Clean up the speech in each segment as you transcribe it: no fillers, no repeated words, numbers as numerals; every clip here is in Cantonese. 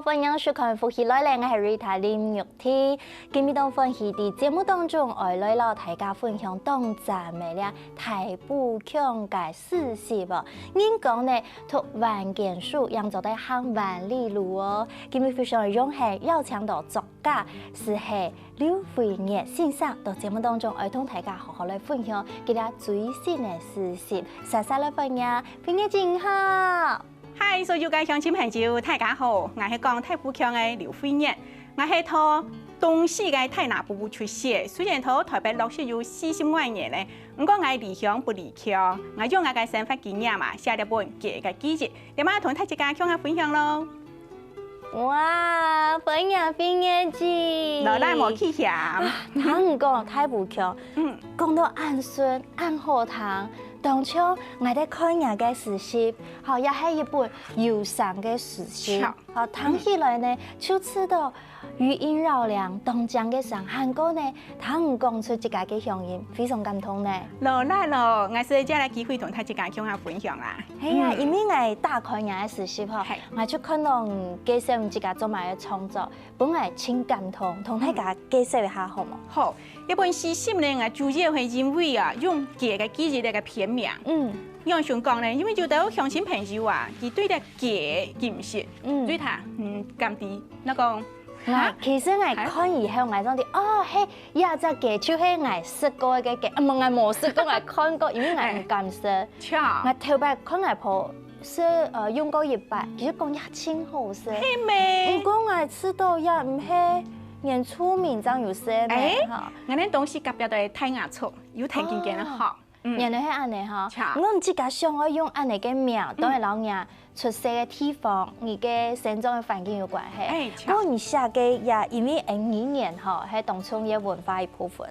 歡迎收看《福氣來了》，我係 Rita 林玉婷。今日當歡喜喺節目當中，我來了大家分享當讚美了大埔腔嘅事實喎。應講呢，讀萬件書，讓做得行萬里路哦。今日非常榮幸邀請到作家是係劉惠月先生到節目當中，我同大家好好來分享佢哋最新嘅事實。謝謝你分享，惠月真好。嗨，所有嘅鄉親朋友，大家好，我係講大埔腔嘅劉惠月，我係從東市嘅太拿埔出世，雖然到台北落雪有40萬年咧，不過我離鄉不離鄉，我用我嘅生活經驗嘛，寫了本嘅嘅記錄，你媽同大家鄉下分享咯。哇，分享惠月姐，老奶冇去嫌，聽講大埔腔，講到安順、安好聽。當初我哋看人嘅事實，好也係一本憂傷嘅事實。好聽起來呢，就知道餘音繞梁，東江嘅上韓國呢，他唔講出自家嘅鄉音，非常感動呢。老奶咯，我所以借個機會同大家鄉下分享啦。係啊，因為我打開人嘅事實嗬，我就看到介紹自家做埋嘅創作，本來真感動，同大家介紹一下好冇？好，一本事實呢，我主要係因為啊，用嘅嘅記憶嚟嘅片名。讓想講呢，因為有啲鄉親朋友啊，佢對啲嘅認識，對他咁啲那個。其實我看以後，我講啲哦，嘿，一隻嘅就係我識過嘅嘅，唔係我冇識過，我看過，因為我唔敢識。我頭擺看我婆是用過一擺，其實講也真好食。係咩？不過我吃到也唔係原出名咁有些咩？我哋東西隔壁都係太牙醋，有睇見見好。原來係安尼嗬，我唔自家想我用安尼嘅名，都係老人出世嘅地方，而嘅生長嘅環境有關係。嗰而寫嘅也因為語言嗬係當中嘅文化一部分。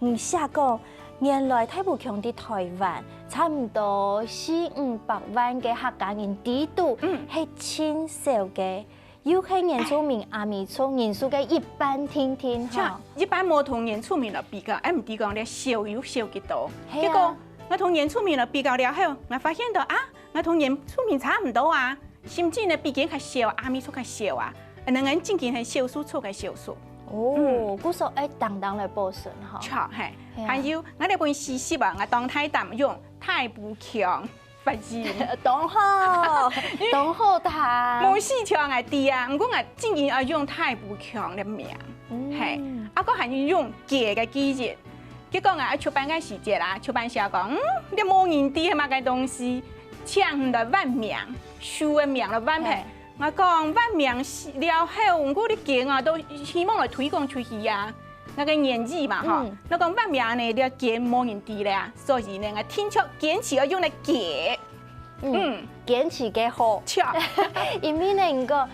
而寫講原來大埔腔喺台灣差唔多400-500萬嘅客家人地度係真少嘅。又係原住民阿美族人數嘅一般天天嚇，一般冇同原住民嚟比較，唔知講咧少有少幾多。結果我同原住民嚟比較了後，我發現到啊，我同原住民差唔多啊，甚至呢比較較少，阿美族較少啊，兩個人真正係少數族嘅少數。哦，故說誒當當嚟保存嚇。錯係，還有我哋本事實啊，我當太淡用大埔腔。發字當好，當好聽。冇四腔嘅啲啊，唔過我竟然要用大埔腔嘅名，係，啊個係要用嘅嘅記憶。結果我出版嘅時節啦，出版社講，你冇人啲係乜嘅東西，搶到萬名，書嘅名了萬倍。我講萬名了後，我啲嘅我都希望來推廣出去啊。那個年紀嘛，嗬，那個萬名呢，你要揀冇人啲咧，所以呢，我聽出堅持要用嚟揀，堅持嘅好，因為呢個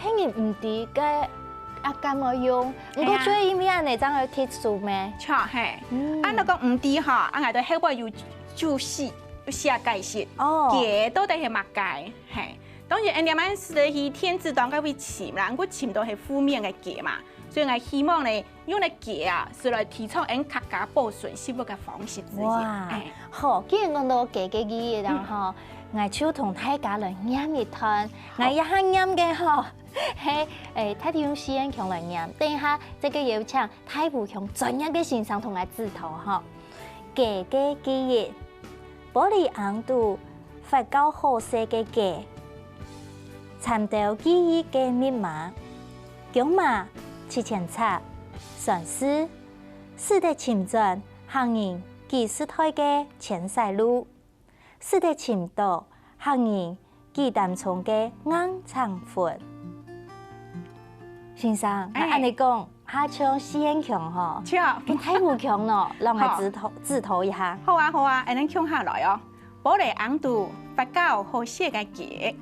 聽人唔啲嘅阿咁我用，我最因為安尼真係貼書咩？錯係，啊那個唔啲嗬，啊我哋後邊要注釋，要寫解釋，揀到底係乜解？係，當然人哋咪是去天字當個會潛啦，我潛到係負面嘅揀嘛。所以我希望呢，用嚟嘅啊，是來提倡人客家保存生活嘅方式。哇，好，既然講到嘅嘢啦，嗬，我就同大家來念一段，我一下念嘅嗬，係睇點用詩人腔來念，等一下這個有請大埔腔專業嘅先生同我指導嗬。嘅記憶，玻璃硬度，發酵好些嘅嘅，參到記憶嘅密碼，講嘛。七千冊，算是四代前傳，行人幾時代嘅前西路，四代前道，行人幾淡重嘅硬長款。先生，我按你講，下唱詩人腔嗬，跟大埔腔咯，讓我指導一下。好啊好啊，按你腔下來哦。玻璃硬度，發酵好些嘅嘅，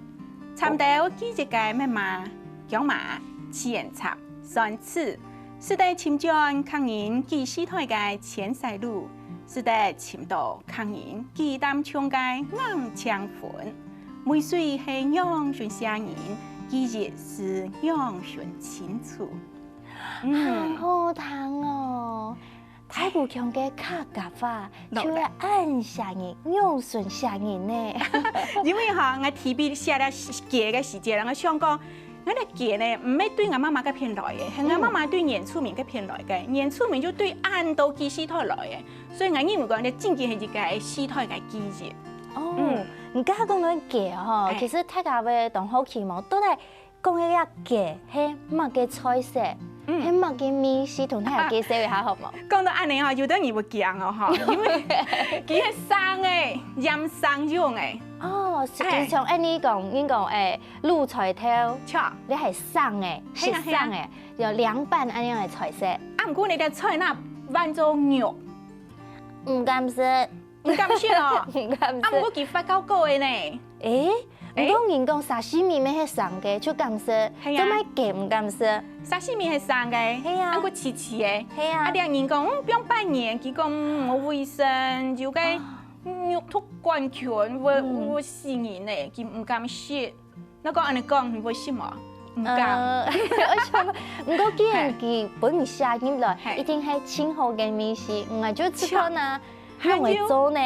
參到幾隻嘅咩嘛，講嘛，七千冊。算次，是得前轉抗人幾時代嘅前西路，是得前道抗人幾淡重嘅硬長款。每歲係樣順聲人，記憶是樣順清楚。好聽哦！大埔腔嘅客家話，就係按聲人、樣順聲人呢。因為哈，我提筆寫了嘅時節，我想講。我哋嘅呢唔係對我媽媽嘅偏來嘅，係我媽媽對原住民嘅偏來嘅。原住民就對安度基時代來嘅，所以我認為講咧，真嘅係一個時代嘅記憶。哦，唔家講到嘅吼，其實大家會當好奇嘛，都係講一下嘅係乜嘅菜色，係乜嘅美食，同大家介紹一下好冇？講到安尼吼，有啲人會驚哦吼，因為佢係生嘅，鹽生用嘅。哦，就像安尼講，應講滷菜頭，你係生嘅，是生嘅，有涼拌安樣嘅菜色。啊，唔過你嘅菜那換做肉，唔敢食，唔敢食哦，唔敢食。啊，唔過佢發酵過嘅呢。唔講人講沙西米咩係生嘅，就敢食，做咩嘅唔敢食？沙西米係生嘅，係啊，啊個刺刺嘅，係啊。啊啲人講不用半年，佢講冇衛生，就嘅肉毒桿菌會死人咧，佢唔敢食。那個安尼講，你會信嗎？唔敢。唔過既然佢本寫入來，一定係清好嘅美食，唔係就吃飯啊，用嚟做呢？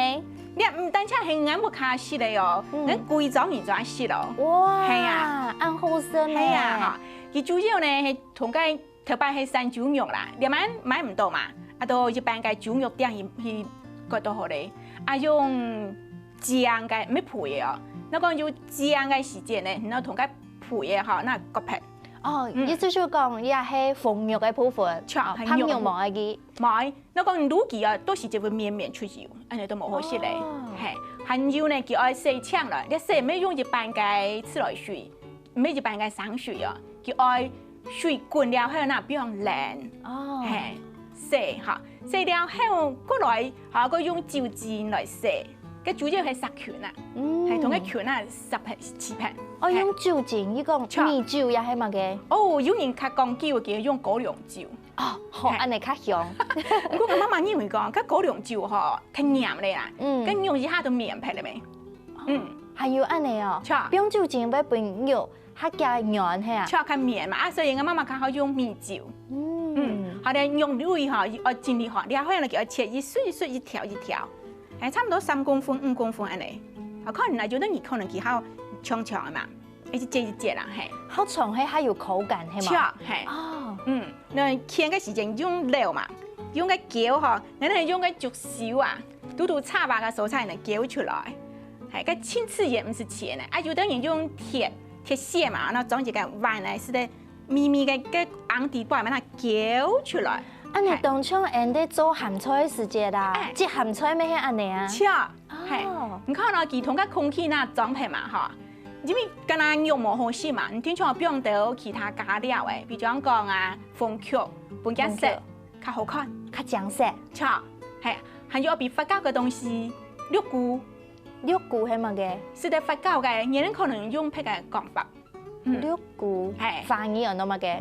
你唔單止係眼目卡食嚟哦，你貴州人就食咯。哇，係啊，啱好食呢。係啊，佢主要呢係同佢特別係山豬肉啦，你買唔到嘛？啊，到一般嘅豬肉店去割到好咧，啊用醬嘅唔係配嘅哦，那個要醬嘅時間呢，然後同佢配嘅嚇，那割皮。哦，意思就講，也係紅肉嘅部分，烹肉冇嘅。買，那個滷雞啊，都是就會綿綿出油，安尼都冇好食咧。係，還有呢，佢愛洗腸啦，你洗唔係用一般嘅自來水，唔係一般嘅生水哦，佢愛水滾了後那不用冷，係洗嚇，洗了後過來嚇個用酒精來洗。個主要係殺菌啊，係同個菌啊殺係刺皮。我用酒精，依個米酒也係乜嘅？哦，有人較講究嘅用高粱酒。哦，好，安尼較香。不過我媽媽認為講，個高粱酒嗬，較黏咧啦，跟用一下都綿皮咧未？還有安尼哦，不用酒精要拌肉，較加軟係啊。較綿嘛，啊，所以我媽媽較好用米酒。後來用餾嗬，要盡力嗬，你可能叫切一碎一碎一條一條。係差唔多3公分、5公分安尼，啊可能啊有啲人可能佢好長長嘅嘛，一節一節啦，係。好長係還有口感係嘛？係。哦。那鉗嘅時間用料嘛，用個攪嗬，你係用個竹簫啊，嘟叉把個蔬菜嚟攪出來，係個青刺也唔是切呢，啊有啲人用鐵屑嘛，然後裝一個碗嚟，使得咪咪嘅個紅底包，把它攪出來。安尼當初人哋做鹹菜嘅時節啦，即鹹菜咩係安尼啊？係，你看到佢同個空氣那裝配嘛，嗬，因為跟那肉冇好食嘛，你聽講不用到其他加料誒，比如講啊，鳳腳、半截色，較好看，較醬色，係，還有比發酵嘅東西，綠菇係乜嘅？是得發酵嘅，有人可能用別個講法，綠菇係飯兒人都乜嘅？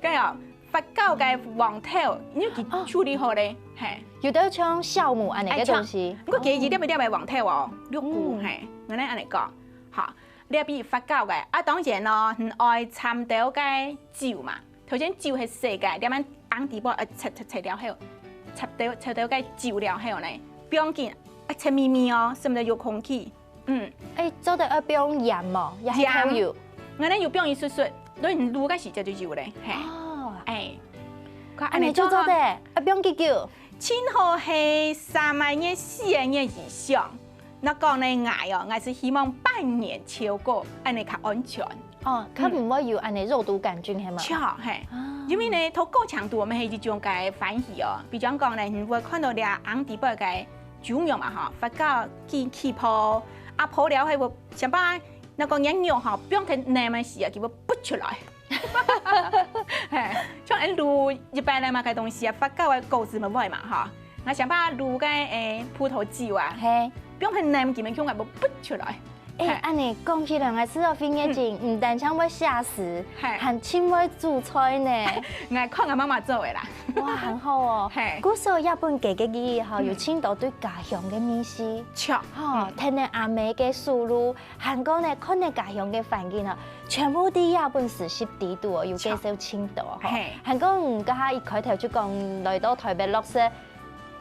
咁樣。發酵嘅黃頭，因為佢處理好咧，係。有得像酵母安尼嘅東西。我記住啲咪啲咪黃頭哦，綠菇係，我咧安尼講，嚇。你比發酵嘅，啊當然咯，唔愛摻到嘅酒嘛。頭先酒係細嘅，點樣硬底部切掉後，切到嘅酒了後咧，不用緊，切咪咪哦，甚至有空氣。做得不用鹽嘛，也係透油。我咧又不用一絲，你滷嘅時就油咧，係。安尼做得，不用幾久。最好係3個月、4個月以上。那講呢，我是希望半年超過，安尼較安全。哦，佢唔會有安尼肉毒桿菌係嘛？係，因為呢，透過長度我們係一種嘅反應哦。比如講呢，你會看到啲紅底部嘅豬肉嘛，嚇，發酵起泡，啊泡了係會想把那個人肉嚇，不用太黏嘅時啊，佢會拔出來。係，像滷一般嚟嘛嘅東西啊，發酵嘅果子咪會嘛嚇，我想把滷嘅葡萄酒啊，不用很黏，佢咪用嚟冇拔出來。安尼講起來，我知道飛眼鏡唔單止會下食，還親會煮菜呢。我看我媽媽做嘅啦。哇，很好哦。古時候日本嘅記憶有青島對家鄉嘅美食，聽你阿妹嘅書路，韓國呢看你家鄉嘅環境啊，全部啲日本時習地圖哦，要介紹青島。韓國唔家一開頭就講來到台北落雪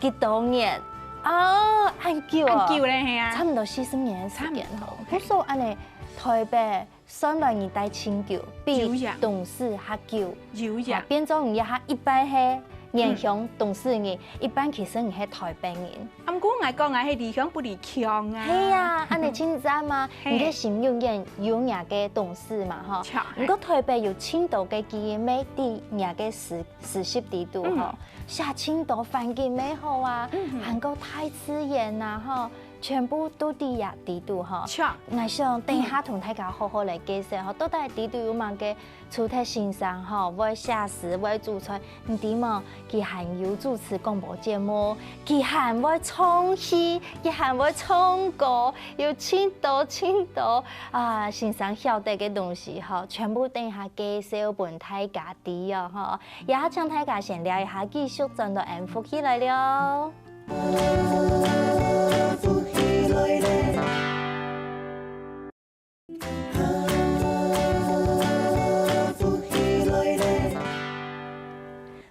幾多年。按久咧，係啊，差唔多40年時間吼。古時候安尼台北算来你带清酒，比董事还久，有呀，变种人哈一般係年乡董事人，一般其實唔係台北人。不過我講係離鄉不離鄉啊。係啊，安尼清早嘛，你嘅新永遠有人嘅董事嘛，嗬。不過台北有青島嘅基美啲人嘅實習地度嗬，下青島環境美好啊，韓國太自然啦，嗬。全部都啲呀地度嗬，我想等下同大家好好嚟介紹嗬，到底地度有乜嘅主題欣賞嗬，會寫詩，會做菜，唔點啊？佢還有主持廣播節目，佢還會唱戲，佢還會唱歌，有青島啊，欣賞曉得嘅東西嗬，全部等下介紹俾大家知啊嗬，也請大家先聊一下，繼續轉到安福起來了。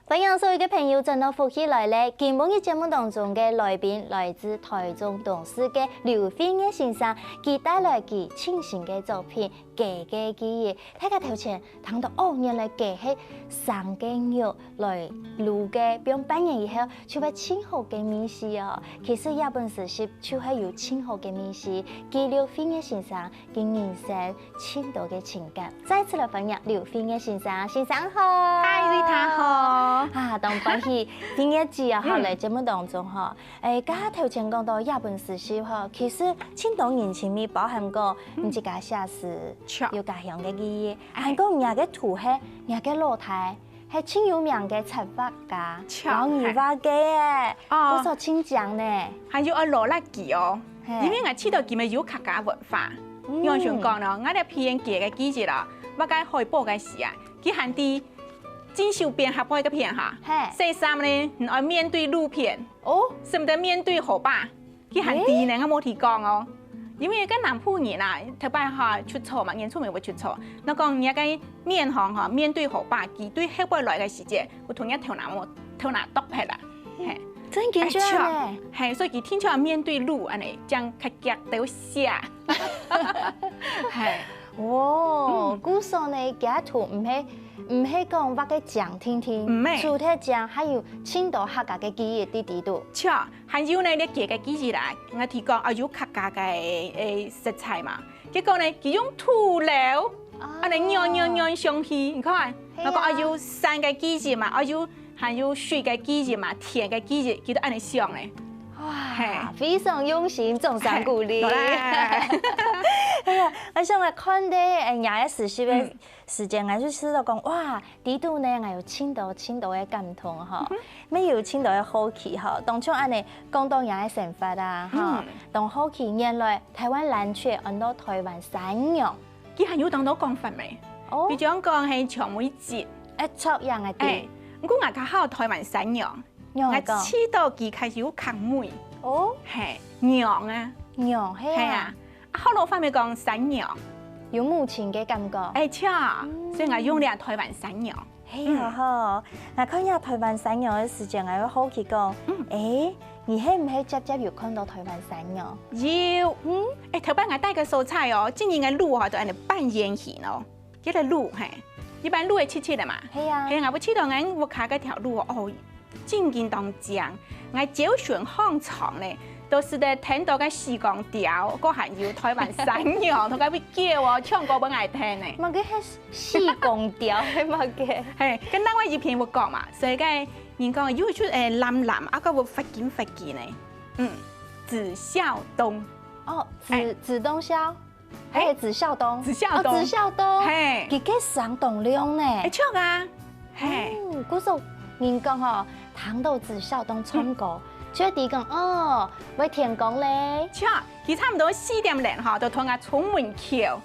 歡迎所有嘅朋友進到福氣來咧！今日嘅節目當中嘅來賓來自台中董事嘅劉惠月先生，佢帶來佢親情嘅作品《家嘅記憶》。大家頭前聽到哦，原來家係生嘅肉來滷嘅，不用半年以後就會清好嘅面食哦。其實日本時事就係有清好嘅面食，佢劉惠月先生嘅人生深度嘅情感。再次來歡迎劉惠月先生，先生好，嗨，瑞塔好。啊，當歡喜第一集啊，哈嚟節目當中哈，家頭前講到日本時事哈，其實青島人情味包含過唔知家寫詩，有家鄉嘅記憶，還講人嘅土係人嘅老太，係清有名嘅插畫家，老二畫嘅，嗰首清講呢，還有羅拉吉哦，因為我知道佢咪有客家文化，我想講咯，我哋片家嘅記憶啦，我該海報嘅時啊，佢喊啲。金手邊合拍個片哈，細三呢，唔愛面對路片，哦，甚唔得面對河壩，佢行地呢，我冇提講哦，因為個南部人啊，特別哈出錯嘛，演出咪會出錯，我講人家面行哈，面對河壩，佢對後背來嘅時節，我同一頭拿剁劈啦，係，真緊張咧，係，所以佢天朝面對路安尼，將佢夾到下，係，哦，古時呢家圖唔係講畫嘅講聽聽，主題講還有青島客家嘅記憶啲度。錯，還有呢啲家嘅記憶啦，我提講啊有客家嘅食材嘛，結果呢佢用土料，啊嚟釀上去，你看，我講啊有山嘅記憶嘛，還有水嘅記憶嘛，田嘅記憶，佢都按嚟上咧。哇，非常用心，掌聲鼓勵。哎呀，我想我看啲人嘅實習嘅時間，我就知道講哇，呢度呢我有青島嘅感動嗬，咩有青島嘅好奇嗬，當初安尼講到人嘅生活啊，嗬，當好奇原來台灣藍鵲按到台灣山羊，佢係有當到講法未？哦，佢講講係長尾節，撮樣嘅啲，我講我考台灣山羊。我知道佢開始有殼妹，哦，係羊啊，羊係啊，後來翻咪講山羊，有母親嘅感覺，錯，所以我用咗台灣山羊。係好，我看下台灣山羊嘅時間，我好奇講，你係唔係直接有看到台灣山羊？有，頭擺我帶個蔬菜哦，今年嘅路哦就係半圓形哦，一個路係，一般路係切切嘅嘛，係啊，係我不知道我卡嗰條路哦。正經當講，我招選行長咧，都是咧聽到個時光調，個還有台灣山羊，同佢會叫我唱歌俾我聽咧。乜嘅係時光調係乜嘅？係跟另外一篇會講嘛，所以個人講要出藍啊個會發見咧，紫孝東。哦，紫東孝，係紫孝東。紫孝東，係佢嘅上棟梁呢？錯啊，係。嗰時人講嗬，聽到紫孝東唱歌，所以啲講哦，為天公咧。錯，佢差唔多4點零嗬，就同我出門橋，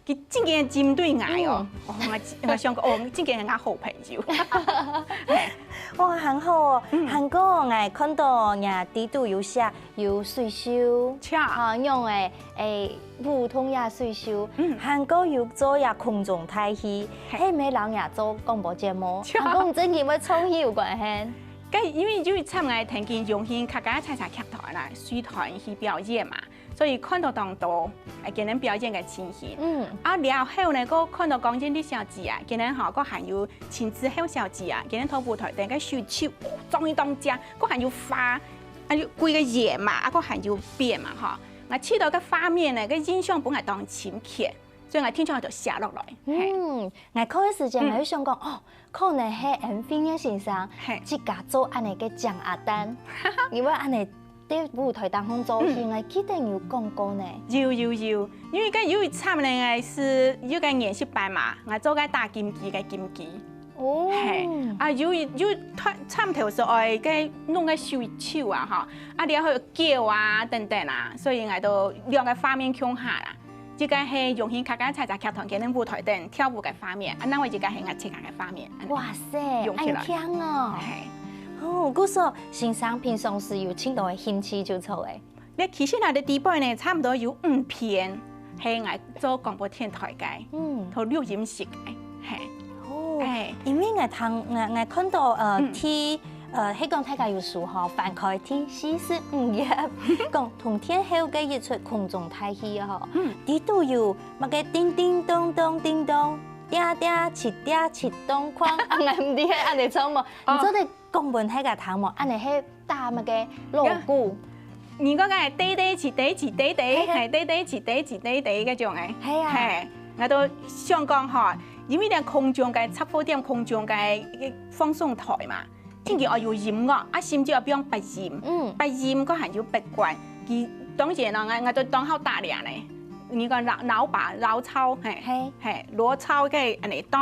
佢真嘅針對我哦。我想講哦，真嘅係我好朋友。哇，很好哦，韓國我看到人啲都有寫有水手，嚇用普通也水手。韓國有做也空中台戲，係咪人也做廣播節目？韓國唔正經乜創意有關係？因為參加聽見用心客家菜劇團啦，水團去表演嘛，所以看到当多给人表演嘅情形。啊，然後呢，個看到講真啲小姐啊，給人嚇個還有親子好小姐啊，給人睇舞台頂個秀手，終於當正，個還有花，啊，規個嘢嘛，啊，個還有變嘛，嚇。我睇到個畫面呢，個印象本來當深刻，所以我聽咗就寫落來。我看嘅時間我就想講，哦，可能係 MV 嘅先生，自家做安尼嘅蔣阿丹，因為安尼。喺舞台當中做戲，我記得有講過呢。有，因為個有一場呢，是有個演習班嘛，我做個打金雞嘅金雞。哦。係。啊，有參頭時愛個弄個手啊，哈，啊，然後叫啊等等啊，所以我都兩個畫面共下啦。這個係用顯客家菜雜劇團嘅舞台頂跳舞嘅畫面，啊，那我這個係我切嘅畫面。哇塞，用起來。強哦。係。哦，故說先生平常時有青島嘅興趣就做誒。你其實我哋底部呢，差唔多有5篇係我做廣播電台嘅，同錄音室嘅，係。哦。誒，因為我看到喺香港大家有書嗬，翻開第45頁，講同天后嘅一出空中大戲嗬，啲都有乜嘅叮叮咚咚叮咚，嗲嗲切嗲切咚哐，啊我唔知係安尼做冇，唔做哋。講本喺個頭毛，安尼係打乜嘅鑼鼓？你講嘅係滴滴切滴切滴滴，係滴滴切滴切滴滴嗰種嘅。係啊。係，我都想講嚇，因為啲空中嘅插播點空中嘅放送台嘛，天氣我要音樂，啊甚至我俾用白音，白音嗰係要白關，佢當然啦，我都當好打量咧。你講老把老操係攞操嘅安尼袋，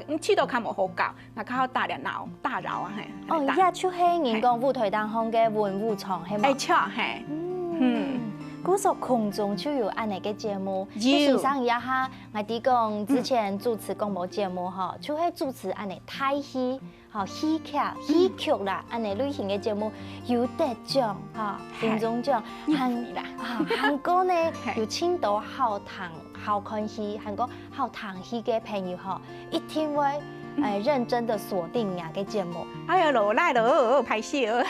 我知道佢冇好教，我靠打量打擾啊係。哦，而就係人講舞台當中嘅文武場係嘛？錯係。嗰首空中就有安尼嘅節目，先生一下，我哋講之前主持廣播節目嗬，就係主持安尼大戲，嗬戲劇啦，安尼類型嘅節目有得獎嗬，金鐘獎，韓國呢有青島好看戲，韓國好睇戲嘅朋友嗬，一定會認真的鎖定人嘅節目。哎呀，落來咯，拍戲哦。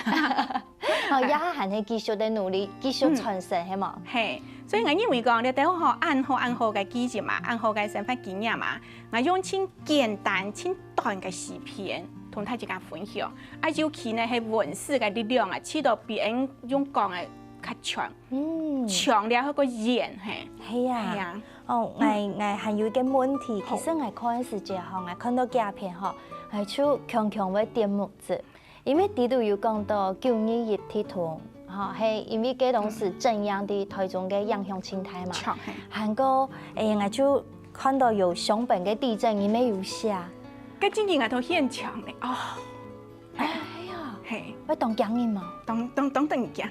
哦，也係係繼續的努力，繼續傳承，係嘛？係，所以我認為講你都好按好嘅記憶嘛，按好嘅生活經驗嘛，我用輕簡單、輕短嘅視頻同大家分享。啊，尤其呢係文字嘅力量啊，使到別人用講嘅較強，強了嗰個言係。係啊。哦，我還有一個問題，其實我看時節吼，我看到鏡片吼，係就強會點目子。因為啲都有講到921鐵團，嚇係因為嗰當時正央的台中嘅影響青苔嘛。韓國我就看到有熊本嘅地震，裡面有寫。嗰陣時我都現場咧，哦，哎呀，係，會當驚人嘛？當驚。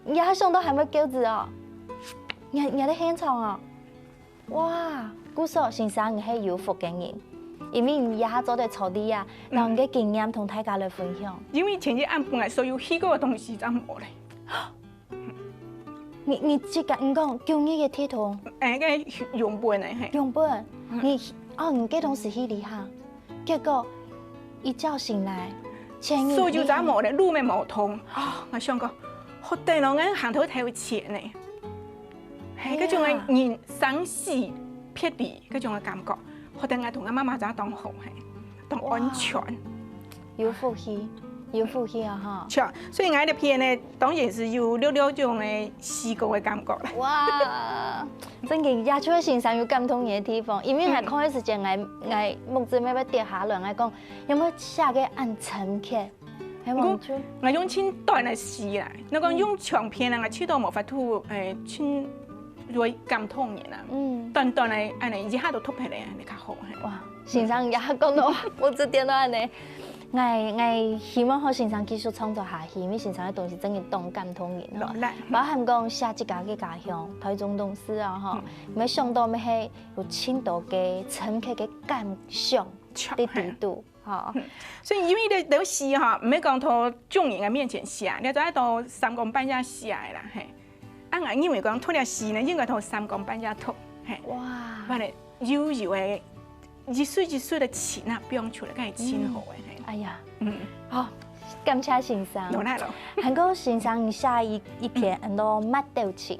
而家上到係咪叫字哦？我喺現場啊！哇，古說先生係有福嘅人。因為你也做得草地啊，讓個經驗同大家來分享。因為前日按本來所有去過嘅東西都冇咧。你即個你講921鐵團？個用本嚟係。用本？你嗰當時去離下，結果一覺醒來，所有都冇咧，路咪冇通。啊，我想講，好大路嘅行頭睇會切呢，係嗰種嘅人生死別離嗰種嘅感覺。我哋我同阿媽媽仔當好係，當安全。有福氣啊！嚇！所以我哋片呢，當然是有溜種嘅視覺嘅感覺啦。哇！真嘅，亞洲先生有感動嘅地方，因為我看嘅時間，我目睭咪要跌下來，我講有冇寫嘅按沉刻？我用輕短嚟試啦，我講用長片啊，我知道冇法度輕。會感動人啊！短嚟安尼一下就突起嚟，你較好係。哇！先生也講到，我這點都安尼。我希望好先生繼續創作下去，因為先生嘅東西真係動感動人咯。包含講寫一家嘅家鄉，台中東勢啊，吼，沒想到咩係有青島嘅深刻嘅感想的地度，嚇。所以因為你有時嚇，唔係講到眾人嘅面前寫，你就喺度3更半夜寫啦，係。啊！我因為講拖條絲呢，應該同3更半夜拖，係。哇！反正悠悠嘅一歲一歲嘅錢啊，變出嚟，梗係真好嘅，係。哎呀，好，感謝先生。攞嚟咯。韓國先生寫一篇很多麥豆詞，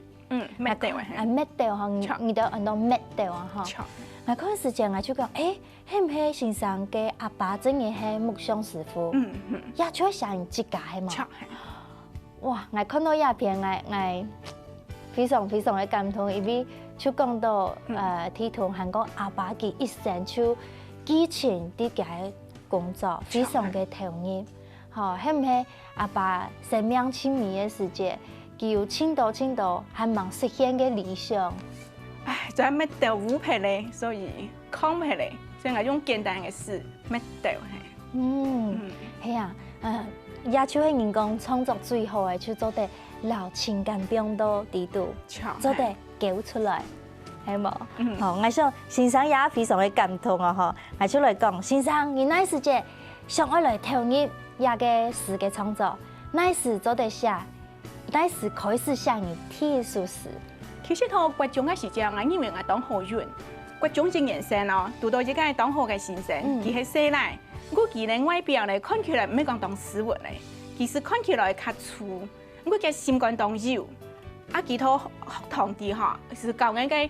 滅掉啊，滅掉哈，你都按到滅掉啊哈。我嗰時間我就講，係唔係先生嘅阿爸真嘅係木匠師傅？也出上自家係嘛？哇！我看到影片，我非常嘅感動，因為就講到佢同韓國阿爸嘅一生就激情啲嘅工作，非常嘅投入。嚇，係唔係阿爸生命親密嘅時節，佢有青島還望實現嘅理想？唉，就係滅掉烏皮咧，所以抗皮咧，所以我用簡單嘅事滅掉係。係啊，也就係人講創作最好嘅，就做得留情感變到地度，做得叫出來，係冇？好，我想先生也非常嘅感動啊！嗬，我出來講，先生，你那時節想愛來投入也嘅詩嘅創作，那時做得寫，那時開始寫你第一首詩。其實從國中嘅時節，我認為我當學員，國中正年生咯，讀到一個當學嘅先生，佢係細來，我佢咧外表咧看起來唔係講當斯文咧，其實看起來較粗，我嘅心肝當柔，佢套學堂啲嗬，是教人嘅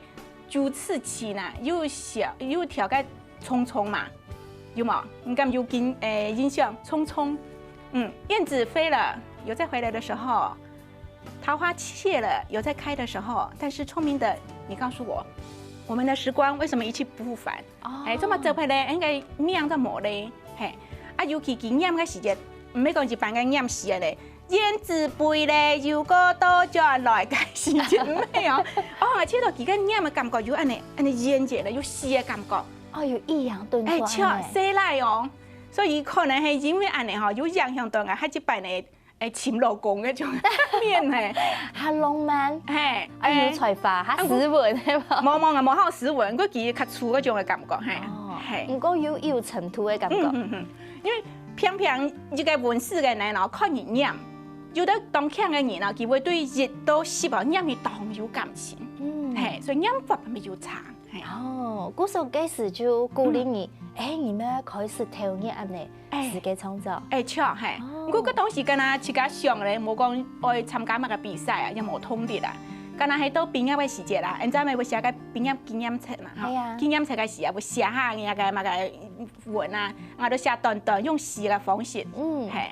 主次期呢，又小又條個匆匆嘛，有冇？你咁有印象？匆匆，燕子飛了，又再回來的時候。桃花謝了，有在開的時候，但是聰明的，你告訴我，我們的時光為什麼一去不復返？這麼走回來，應該命都冇咧，尤其經驗嘅時節，唔係講一般嘅驗時咧，燕子飛咧，又過多轉來嘅時節咩啊？我知道佢個驗嘅感覺有安尼燕姐咧，有詩嘅感覺，有抑揚頓挫，錯，犀利哦，所以可能係因為安尼嗬，有影響到我，喺一班咧。潛老公嗰種面係，嚇浪漫，有才華，嚇斯文係嘛？冇好斯文，佢佢較粗嗰種嘅感覺係，唔過有塵土嘅感覺。因為偏偏一個文史嘅人咯，看人念，有得當強嘅人咯，佢會對熱到濕啊念嘅當有感情，所以念法咪有差。嗰時候幾時就鼓勵你，你們要開始投入安尼自己創作。錯係，我嗰當時跟他自己想咧，冇講愛參加乜嘅比賽啊，又冇通牒啦。跟他喺到畢業嘅時節啦，你知咪會寫個畢業紀念冊嘛？紀念冊嘅時啊，會寫下人家嘅乜嘅文啊，我都寫段用詩嘅方式，係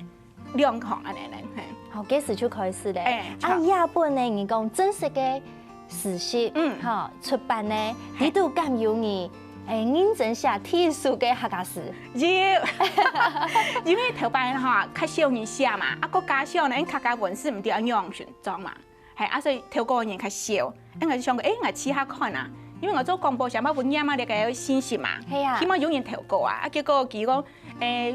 兩行安尼咧。好，幾時就開始咧？日本咧，你講正式嘅詩集，出版咧，你都咁有你。認真寫第一首嘅客家詩，因為頭班嚇較少人寫嘛，個加上咧，客家文史唔對樣選裝嘛，所以頭個人較少，我就想講，我試下看啊，因為我做廣播上乜本嘢嘛，你個信息嘛，希望有人投稿啊，結果佢講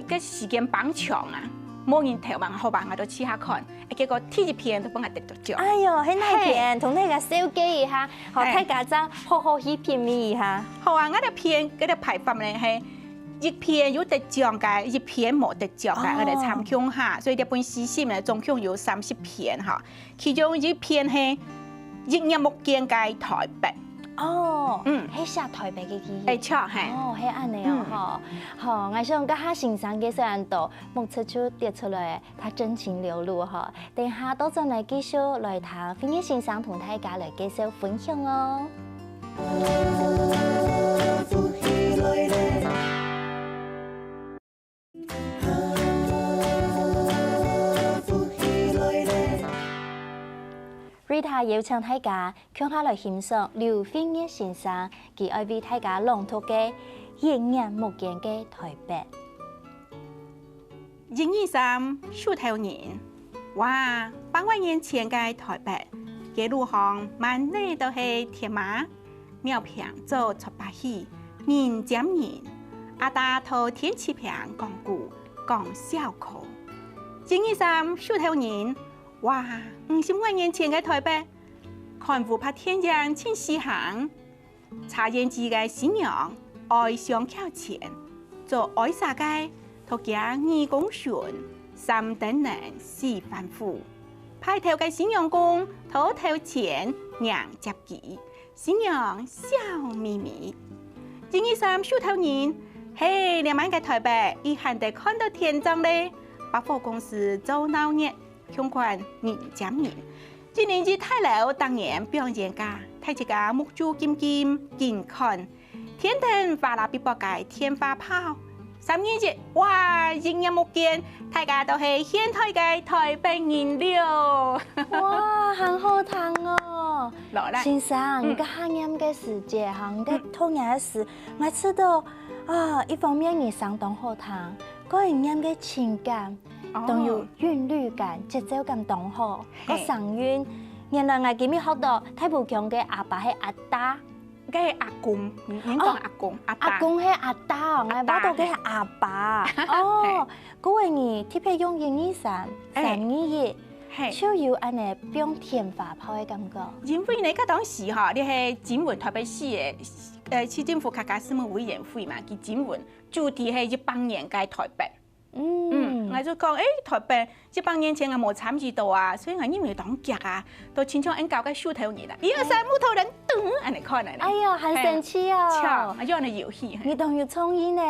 個時間綁長啊。冇人投嘛，好吧，我就試下看。結果第一篇都幫我得到獎。哎呦，喺那篇同大家小記一下，學大家真好好去品味一下。好啊，我哋篇嗰啲排法咧係一篇有得獎嘅，一篇冇得獎嘅，我哋參詳下。所以呢本詩集咧總共有30篇嚇，其中一篇係一日木見嘅台北。喺寫台北嘅記憶。錯係。喺安尼哦，好，我想家下先生嘅細人度，目測就跌出來，他真情流露哈。等下都再來繼續來談，歡迎先生同大家來繼續分享哦。Rita 邀請大家共下來欣賞劉惠月先生佢愛為大家朗讀嘅《一日木見嘅台北》。123數頭年，哇！800年前嘅台北，嘅路巷滿地都係鐵馬，廟棚做出白戲，人佔人，阿大頭天氣坪講古講笑口。123數頭年。哇！50萬年前嘅台北，看湖拍天陽千絲行，茶葉子嘅新娘愛上橋前，做愛沙街，托家二公孫，三等人四番婦，派頭嘅新娘公討頭前娘接機，新娘笑眯眯。123數頭年，嘿，兩晚嘅台北，遺憾地看到天光咧，百貨公司做鬧熱。向款人佔人今年日太老当然表演家，大家目珠金金健康，天天花蜡笔包界天花炮。3年節，哇，營業目見，大家都係現代嘅台北人了。哇，很好聽哦！先生，你個下年嘅時節哈，你個童年嘅時，我知道啊，一方面你相當好聽，個人嘅情感都有韻律感、節奏感當好，個聲韻。原來我今日學到太武強嘅阿爸係阿達。嘅阿公，你講阿公，阿公係阿達，我爸到嘅係阿爸。哦，嗰位你特別用123、321，就有安尼變天花炮嘅感覺。因為呢個當時哈，你係金門台北市嘅市政府客家事務委員會嘛，佢金門主題係100年嘅台北。我就講台北100年前我冇參與到啊，所以我因為當腳啊，都親像搞個show頭嘢啦，1、2、3木頭人噔，安尼看嚟。哎呀，很神奇哦！巧，我用嚟遊戲。你當有創意呢？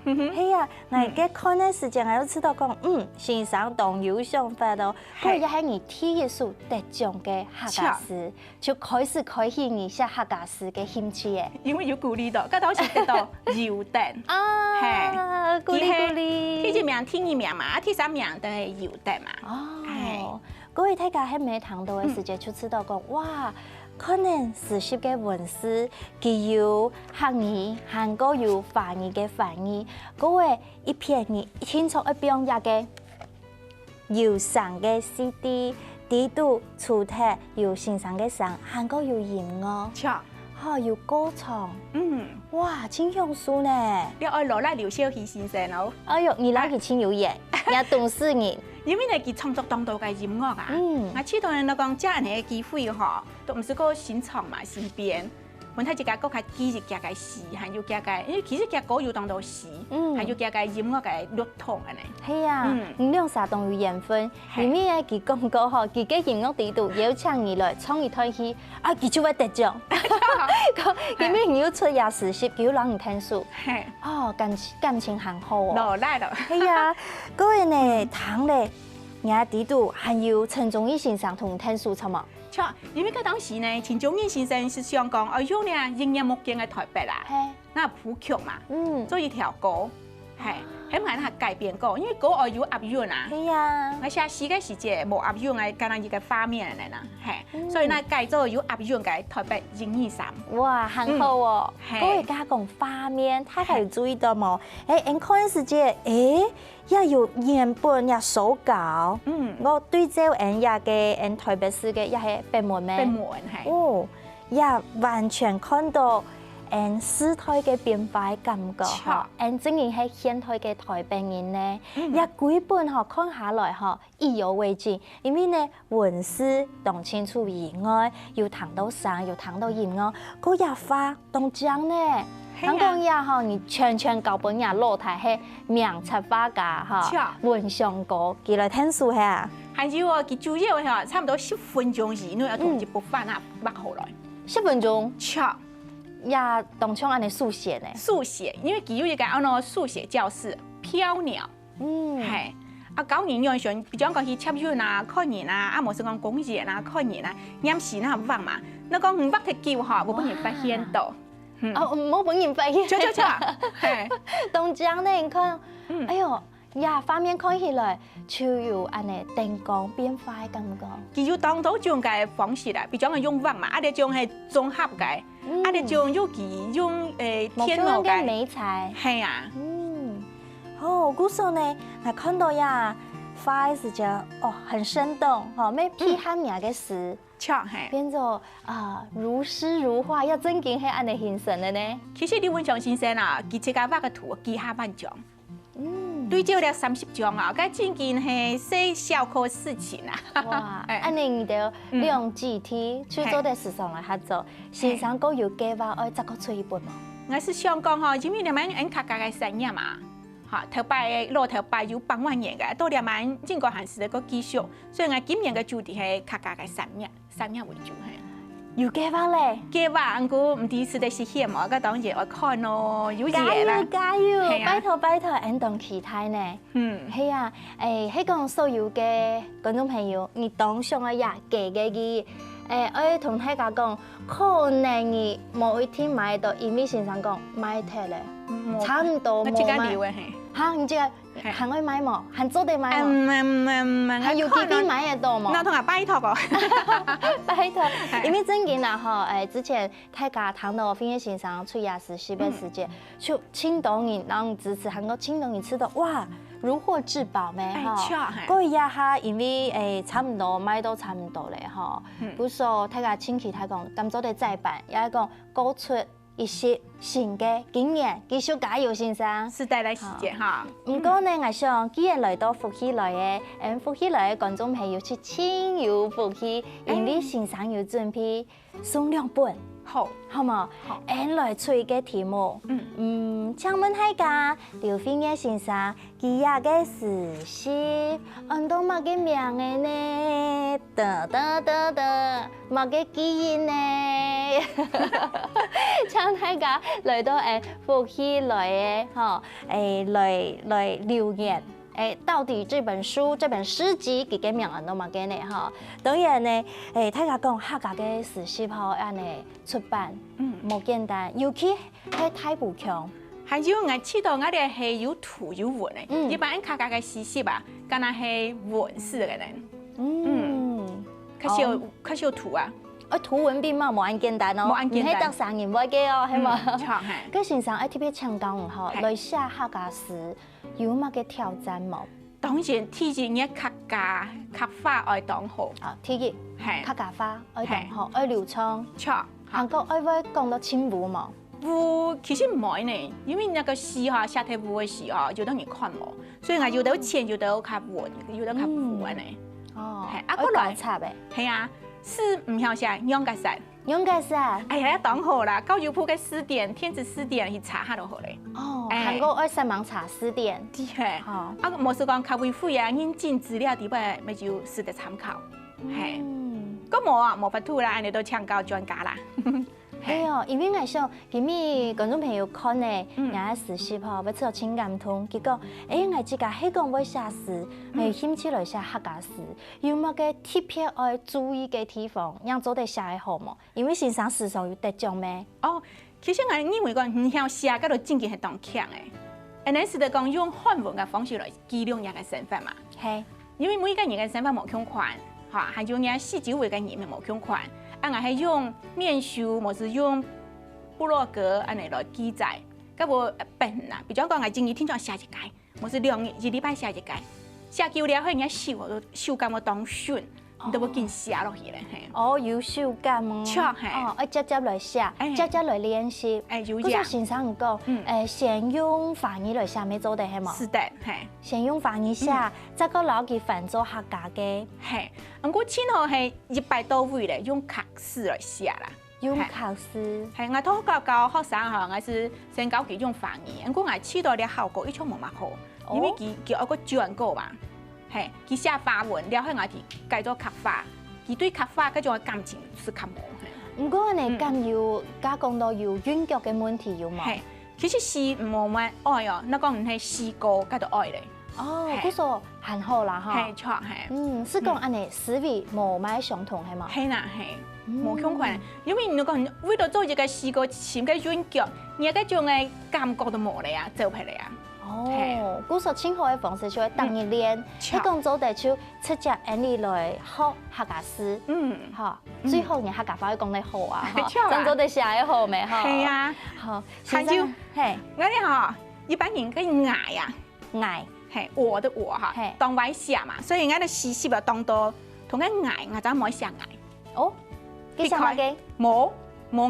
係啊，我嘅看嘅時間我都知道講，先生當有想法咯。佢又係你第一首得獎嘅客家詩，就開始開啟你寫客家詩嘅興趣嘅。因為有鼓勵到，嗰當時得到優等。啊，鼓勵鼓勵。第一名、第2名嘛，第3名都係優等嘛。哦，各位大家喺未談到嘅時節就知道講，哇，可能時習嘅文字，佢有客語，韓國有華語嘅翻譯，各位一篇你清楚一邊一嘅有聲嘅 CD， 地圖主題有欣賞嘅聲，韓國有音樂，有歌唱，哇，真享受呢！你愛羅拉劉少奇先生咯。哎呦，你拉佢真有嘢，也懂事人。因為你佢創作當道嘅音樂啊，我知道人講這樣嘅機會嗬，都唔是個新創嘛，新編。本睇自家嗰個技術加嘅詩，還有加嘅，因為其實加歌有當到詩，還有加嘅音樂嘅律動嘅呢。係啊，你兩啥都有緣分。裡面嘅佢講過嗬，佢嘅音樂地度邀請你來創一台戲，啊，佢就會得獎。佢咩要出也實習，佢要讓你聽書。哦，感情很好哦。落來了。係啊，嗰位呢，聽咧，人地度還有陳宗義先生同聽書錯嘛？因為嗰當時呢，陳宗義先生是想講，哎呦呢，營業目見嘅台北啦，那譜曲嘛，做一條歌，係唔係佢改編過？因為歌我有押韻啊，係啊，我寫詩嘅時節冇押韻，我簡單一個畫面嚟啦，係，所以呢改做有押韻嘅台北123。哇，很好哦！各位家講畫面，大家有注意到冇？你看嘅時節，也有原本也手稿，我對照也嘅台北市嘅也係北門咩？北門係，哦，也完全看到時代嘅變化嘅感覺，正然係現代嘅台北人呢，也幾本看下來意猶未盡，因為呢文字當清楚以外，要談到聲，要談到音樂，嗰日花當講呢。香港也你全搞本也落台係名插畫家文祥哥，佢來聽書係還有佢主要差唔多10分鐘以內要同一部翻啊畫好來，10分鐘，也當唱安尼速寫呢？速寫，因為佢有一個速寫教室，飄鳥，係教人用上，比如講去插秧啊、看人啊，冇是講工業啊、看人啊，啱時那畫嘛，你講唔畫太久冇本人發現到。冇本人發現。係。當講呢，你看，哎呦，呀，畫面看起來就有安尼燈光變化嘅感覺。佢有當到種嘅方式啦，比如講用畫嘛，啊，你種係綜合嘅，啊，你種有佢用天鵝嘅美材。係啊。古時候呢，我看到呀，畫嘅時就很生動，咩批喊人嘅詩。變做如詩如畫，要真經係安尼形成的呢。其實李文祥先生啊，佢自家畫嘅圖幾下萬張，對照了30張啊，佢真經係寫小可事情啊。哇，安尼你就用具體去做啲事上來合作，先生哥有計劃愛再個出一本嘛？我是想講嗬，因為你們客家嘅產業嘛。頭擺路頭擺有100萬人嘅，到兩萬整個縣市嘅個技術，所以我今年嘅主題係客家嘅產業為主係。有計劃咧？計劃，唔過唔第一次的實現嘛，個當然我看咯，有加嘢啦油。加油！係啊拜託，俺當期待呢。係啊，喺講所有嘅觀眾朋友，你當上啊呀，嘅嘅，我同大家講，可能你某一天買到，因為先生講買睇咧，差唔多我即刻冇買。聊嘅係。嚇，你即係行去買冇？行做地買冇？唔，係要幾邊買得到冇？我同阿拜託個。拜託，因為正經啦嗬，之前大家談到飛燕先生出亞視西北世界，就青島人，然後支持韓國青島人吃到哇如獲至寶咩嗬？嗰一下因為差唔多買到差唔多咧嗬，不過大家千祈睇講，咁早地再辦，也係講高出一些新嘅經驗，繼續加油先生。時代嘅時節哈。唔過呢，我想既然來到福喜來嘅，福喜來嘅觀眾朋友是真有福氣，因為先生有準備送2本，好，好冇？好。俺來出一個題目，請問大家劉飛燕先生佢呀嘅事蹟，按到乜嘅名嘅呢？乜嘅基因呢？請大家來到福喜來嘅，來留言。到底這本書、這本詩集幾個名人都冇嘅呢？哈，當然呢，大家講客家嘅史詩吼，安尼出版，冇簡單，尤其係太武強，還有我知道我哋係有圖有文嘅，一般客家嘅史詩吧，敢若係文史嘅人，較少圖啊。圖文並茂，冇咁簡單哦，冇咁簡單，唔係得三言會嘅哦，係嘛？錯係。佢先生特別請講吼，來寫客家詩有乜嘅挑戰冇？當然，第一嘅客家話愛當好。啊，第一係客家話愛當好，愛流暢。錯。韓國愛會講到清武冇？武其實唔係呢，因為那個詩哈寫太武嘅詩哈，就等於看冇，所以我有得淺，有得較文，有得較武嘅呢。哦，係啊，過來插嘅。係啊。詩唔曉寫，楊家山。楊家山。哎呀，當好啦，教育部嘅詞典、天子詞典去查下就好咧。哦，韓國愛上網查詞典。係。啊，冇說講較為會啊，引進資料啲咩，咪就值得參考。係。咁冇啊，冇法度啦，你都請教專家啦。係哦，因為我想今日觀眾朋友看呢，人家史詩吼，要做情感通，結果我自家係講要寫詩，興起來寫客家詩，有乜嘅特別愛注意嘅地方，讓做得寫得好冇？因為先生詩上有得獎咩？哦，其實我認為講唔曉寫，嗰度真嘅係當強嘅。嗰陣時就講用漢文嘅方式來記錄人嘅身份嘛。係。因為每個人嘅身份冇相款，嚇，還有人四周圍嘅人咪冇相款。我係用面書，或是用部落格安尼來記載，咁我笨啦。比如講，我今日天早寫一解，或是2日一禮拜寫一解，寫久了後人家修改我當選，你都要緊寫落去咧。哦，有修改嗎？錯係。哦，我接來寫，接來練習。有嗰個先生講，先用方言來寫，咪做得係嘛？是的，係。先用方言寫，再個攞佢翻做客家嘅。係，不過前後係100多位咧，用客詩來寫啦。用客詩。係，我都教學生嚇，我是先教佢用方言，不過我知道咧效果一出冇乜好，因為佢有一個轉過嘛。係，佢寫華文了後，我哋改咗客話，佢對客話嗰種感情是較冇。唔過你咁要加講到要韻腳嘅問題有冇？係，其實詩冇乜愛哦，那講唔係詩歌嗰度愛咧。哦，嗰個很好啦嚇。係錯係。是講安尼思維冇乜相同係嘛？係啦係，冇相關，因為你講為咗做一個詩歌，前嘅韻腳，你嗰種嘅感覺都冇咧啊，做唔嚟啊。哦，嗰個清好嘅方式就係當一練，你講做得就直接按你來學客家詩，嚇，最後你客家話講得好啊，真做得寫得好咩？嚇，係啊，好，還有係，我哋嚇一般人嘅愛啊，愛係我的我嚇，當外寫嘛，所以我哋詩詩要當到同個愛，我就唔可以寫愛。哦，幾時話嘅？冇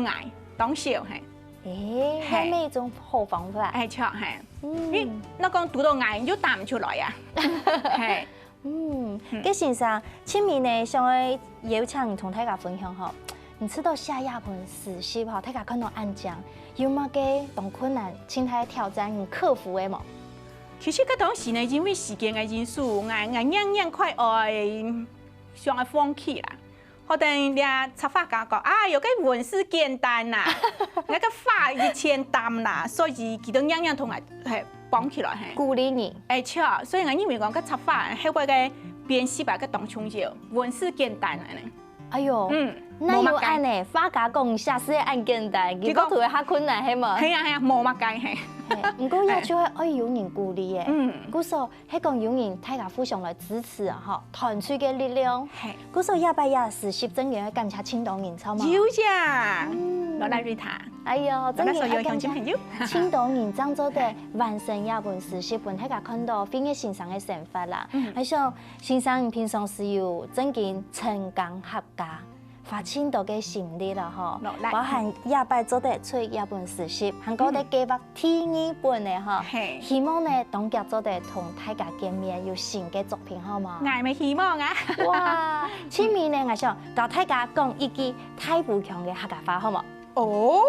愛，當笑係。誒，係咩一種好方法？係錯係，你我講讀到愛就答唔出來啊。係，嘅先生，前面呢想要邀請你同大家分享下，你知道寫一本詩詩吼，大家看到安講，有乜嘅當困難、請他挑戰你克服嘅冇？其實嗰當時呢，因為時間嘅因素，我樣樣快愛想要放棄啦。好等俩插画家讲啊，有个文字简单呐，那个画一千淡啦，所以佢都样样同系绑起来嘿。鼓励你。而且，所以我认为讲个插画喺我个编辑吧个当中就文字简单安尼。哎呦，那有按呢？画家讲下是按简单，结果图会较困难，系嘛？系啊，无乜解系。唔过也就係有人鼓勵嘅，故說係講有人大家互相來支持啊，嗬，團結嘅力量。故說也拜也是實證嘅感謝青島人潮嘛。有咋？羅麗瑞塔。哎呦，真係有鄉親朋友。青島人爭咗嘅完成一本實習本，大家看到非常欣賞嘅想法啦。我想欣賞平常時有真件成功合格。花青島嘅心力啦，嗬，包含也拜做得出一本實習，韓國嘅計劃第二本嘅嗬，希望呢當家做得同大家見面有新嘅作品，好嘛？我咪希望啊！哇，前面呢我想教大家講一句太武強嘅客家話，好嘛？哦，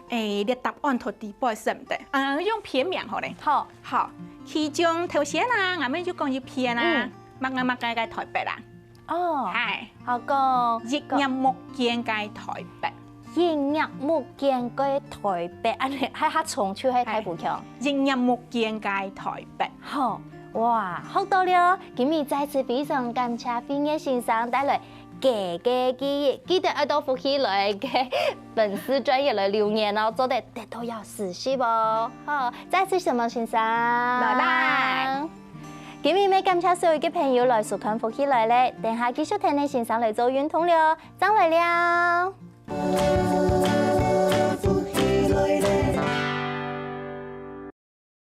你答案同第八是唔得，用片名好咧。好，好，其中頭先啊，我咪就講一片啊，乜嘅台北啦。哦，係，好講，日日目見嘅台北，日日目見嘅台北，安尼喺下重唱喺太武強。日日目見嘅台北，好，哇，學到了！今日再次非常感謝飛燕先生帶來嘅記憶，記得要多福起來嘅粉絲專業來留言哦，做得都要實習哦。好，再次什麼先生？來。今日要感謝所有嘅朋友來收看福起來咧，等下繼續聽你先生來做運動了，張來了。